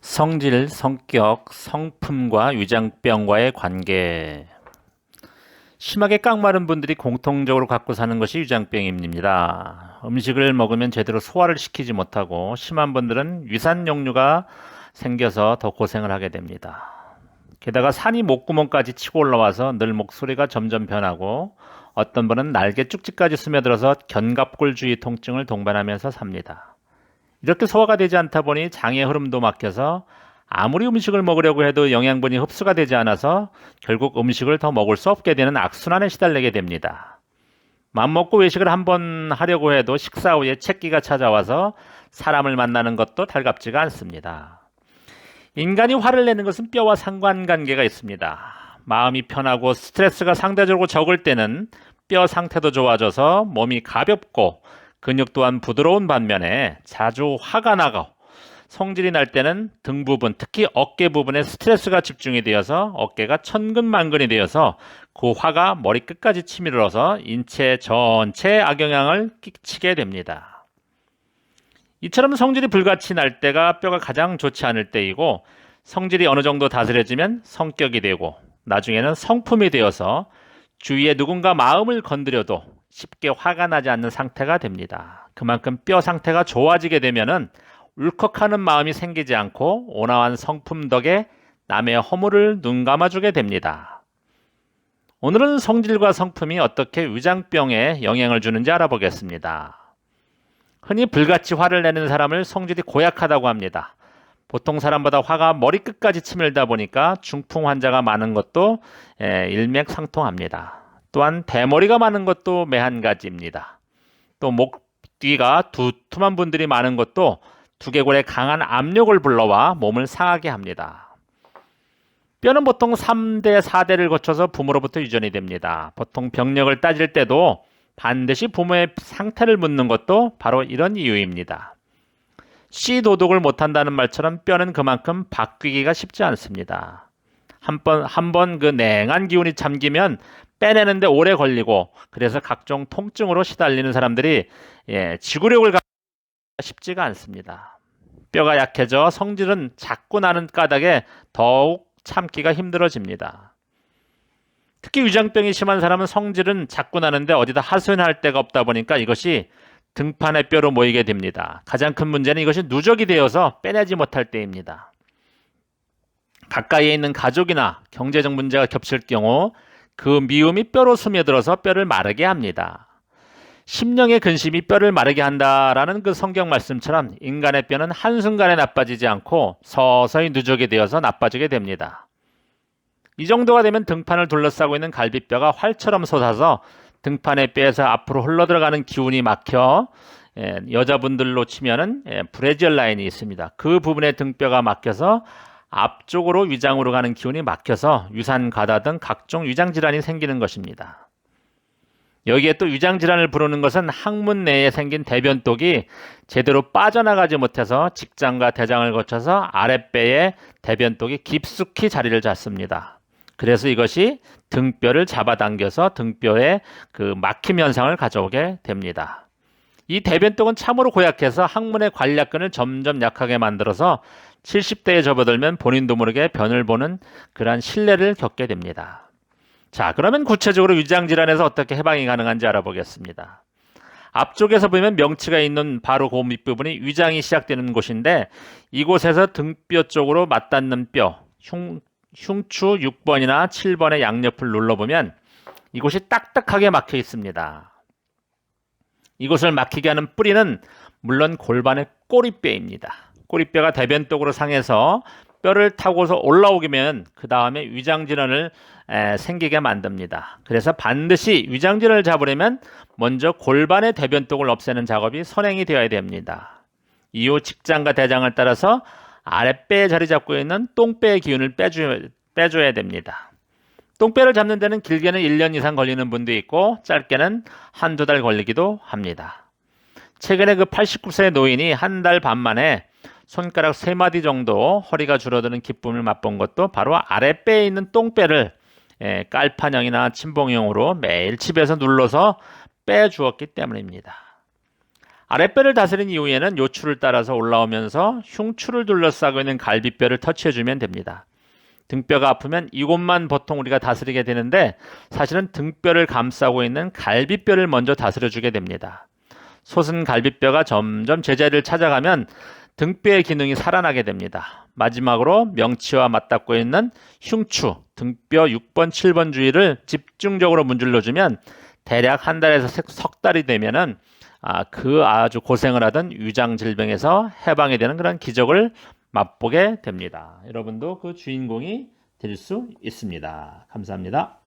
성질, 성격, 성품과 위장병과의 관계. 심하게 깡마른 분들이 공통적으로 갖고 사는 것이 위장병입니다. 음식을 먹으면 제대로 소화를 시키지 못하고 심한 분들은 위산역류가 생겨서 더 고생을 하게 됩니다. 게다가 산이 목구멍까지 치고 올라와서 늘 목소리가 점점 변하고 어떤 분은 날개 쭉지까지 스며들어서 견갑골 주위 통증을 동반하면서 삽니다. 이렇게 소화가 되지 않다 보니 장의 흐름도 막혀서 아무리 음식을 먹으려고 해도 영양분이 흡수가 되지 않아서 결국 음식을 더 먹을 수 없게 되는 악순환에 시달리게 됩니다. 맘먹고 외식을 한번 하려고 해도 식사 후에 채기가 찾아와서 사람을 만나는 것도 달갑지가 않습니다. 인간이 화를 내는 것은 뼈와 상관관계가 있습니다. 마음이 편하고 스트레스가 상대적으로 적을 때는 뼈 상태도 좋아져서 몸이 가볍고 근육 또한 부드러운 반면에 자주 화가 나고 성질이 날 때는 등 부분, 특히 어깨 부분에 스트레스가 집중이 되어서 어깨가 천근만근이 되어서 그 화가 머리 끝까지 치밀어서 인체 전체에 악영향을 끼치게 됩니다. 이처럼 성질이 불같이 날 때가 뼈가 가장 좋지 않을 때이고 성질이 어느 정도 다스려지면 성격이 되고 나중에는 성품이 되어서 주위에 누군가 마음을 건드려도 쉽게 화가 나지 않는 상태가 됩니다. 그만큼 뼈 상태가 좋아지게 되면은 울컥하는 마음이 생기지 않고 온화한 성품 덕에 남의 허물을 눈 감아주게 됩니다. 오늘은 성질과 성품이 어떻게 위장병에 영향을 주는지 알아보겠습니다. 흔히 불같이 화를 내는 사람을 성질이 고약하다고 합니다. 보통 사람보다 화가 머리끝까지 치밀다 보니까 중풍 환자가 많은 것도 일맥상통합니다. 또한 대머리가 많은 것도 매한가지입니다. 또 목 뒤가 두툼한 분들이 많은 것도 두개골에 강한 압력을 불러와 몸을 상하게 합니다. 뼈는 보통 3대, 4대를 거쳐서 부모로부터 유전이 됩니다. 보통 병력을 따질 때도 반드시 부모의 상태를 묻는 것도 바로 이런 이유입니다. 씨 도둑을 못한다는 말처럼 뼈는 그만큼 바뀌기가 쉽지 않습니다. 한 번 그 냉한 기운이 잠기면 빼내는데 오래 걸리고 그래서 각종 통증으로 시달리는 사람들이 지구력을 갖기가 쉽지가 않습니다. 뼈가 약해져 성질은 자꾸 나는 까닭에 더욱 참기가 힘들어집니다. 특히 위장병이 심한 사람은 성질은 자꾸 나는데 어디다 하소연할 데가 없다 보니까 이것이 등판의 뼈로 모이게 됩니다. 가장 큰 문제는 이것이 누적이 되어서 빼내지 못할 때입니다. 가까이에 있는 가족이나 경제적 문제가 겹칠 경우 그 미움이 뼈로 스며들어서 뼈를 마르게 합니다. 심령의 근심이 뼈를 마르게 한다라는 그 성경 말씀처럼 인간의 뼈는 한순간에 나빠지지 않고 서서히 누적이 되어서 나빠지게 됩니다. 이 정도가 되면 등판을 둘러싸고 있는 갈비뼈가 활처럼 솟아서 등판의 뼈에서 앞으로 흘러들어가는 기운이 막혀 여자분들로 치면은 브래지얼 라인이 있습니다. 그 부분에 등뼈가 막혀서 앞쪽으로 위장으로 가는 기운이 막혀서 위산과다 등 각종 위장질환이 생기는 것입니다. 여기에 또 위장질환을 부르는 것은 항문 내에 생긴 대변독이 제대로 빠져나가지 못해서 직장과 대장을 거쳐서 아랫배에 대변독이 깊숙이 자리를 잡습니다. 그래서 이것이 등뼈를 잡아당겨서 등뼈에 그 막힘 현상을 가져오게 됩니다. 이 대변독은 참으로 고약해서 항문의 관략근을 점점 약하게 만들어서 70대에 접어들면 본인도 모르게 변을 보는 그러한 신뢰를 겪게 됩니다. 자, 그러면 구체적으로 위장질환에서 어떻게 해방이 가능한지 알아보겠습니다. 앞쪽에서 보면 명치가 있는 바로 그 밑부분이 위장이 시작되는 곳인데 이곳에서 등뼈 쪽으로 맞닿는 뼈, 흉추 6번이나 7번의 양옆을 눌러보면 이곳이 딱딱하게 막혀 있습니다. 이곳을 막히게 하는 뿌리는 물론 골반의 꼬리뼈입니다. 꼬리뼈가 대변독으로 상해서 뼈를 타고서 올라오기면 그 다음에 위장질환을 생기게 만듭니다. 그래서 반드시 위장질환을 잡으려면 먼저 골반의 대변독을 없애는 작업이 선행이 되어야 됩니다. 이후 직장과 대장을 따라서 아랫배에 자리 잡고 있는 똥배의 기운을 빼줘야 됩니다. 똥배를 잡는 데는 길게는 1년 이상 걸리는 분도 있고 짧게는 한두 달 걸리기도 합니다. 최근에 그 89세 노인이 한 달 반 만에 손가락 3마디 정도 허리가 줄어드는 기쁨을 맛본 것도 바로 아랫배에 있는 똥배를 깔판형이나 침봉형으로 매일 집에서 눌러서 빼주었기 때문입니다. 아랫배를 다스린 이후에는 요추를 따라서 올라오면서 흉추를 둘러싸고 있는 갈비뼈를 터치해주면 됩니다. 등뼈가 아프면 이곳만 보통 우리가 다스리게 되는데 사실은 등뼈를 감싸고 있는 갈비뼈를 먼저 다스려주게 됩니다. 솟은 갈비뼈가 점점 제자리를 찾아가면 등뼈의 기능이 살아나게 됩니다. 마지막으로 명치와 맞닿고 있는 흉추, 등뼈 6번, 7번 주위를 집중적으로 문질러주면 대략 한 달에서 석 달이 되면은 그 아주 고생을 하던 위장 질병에서 해방이 되는 그런 기적을 맛보게 됩니다. 여러분도 그 주인공이 될 수 있습니다. 감사합니다.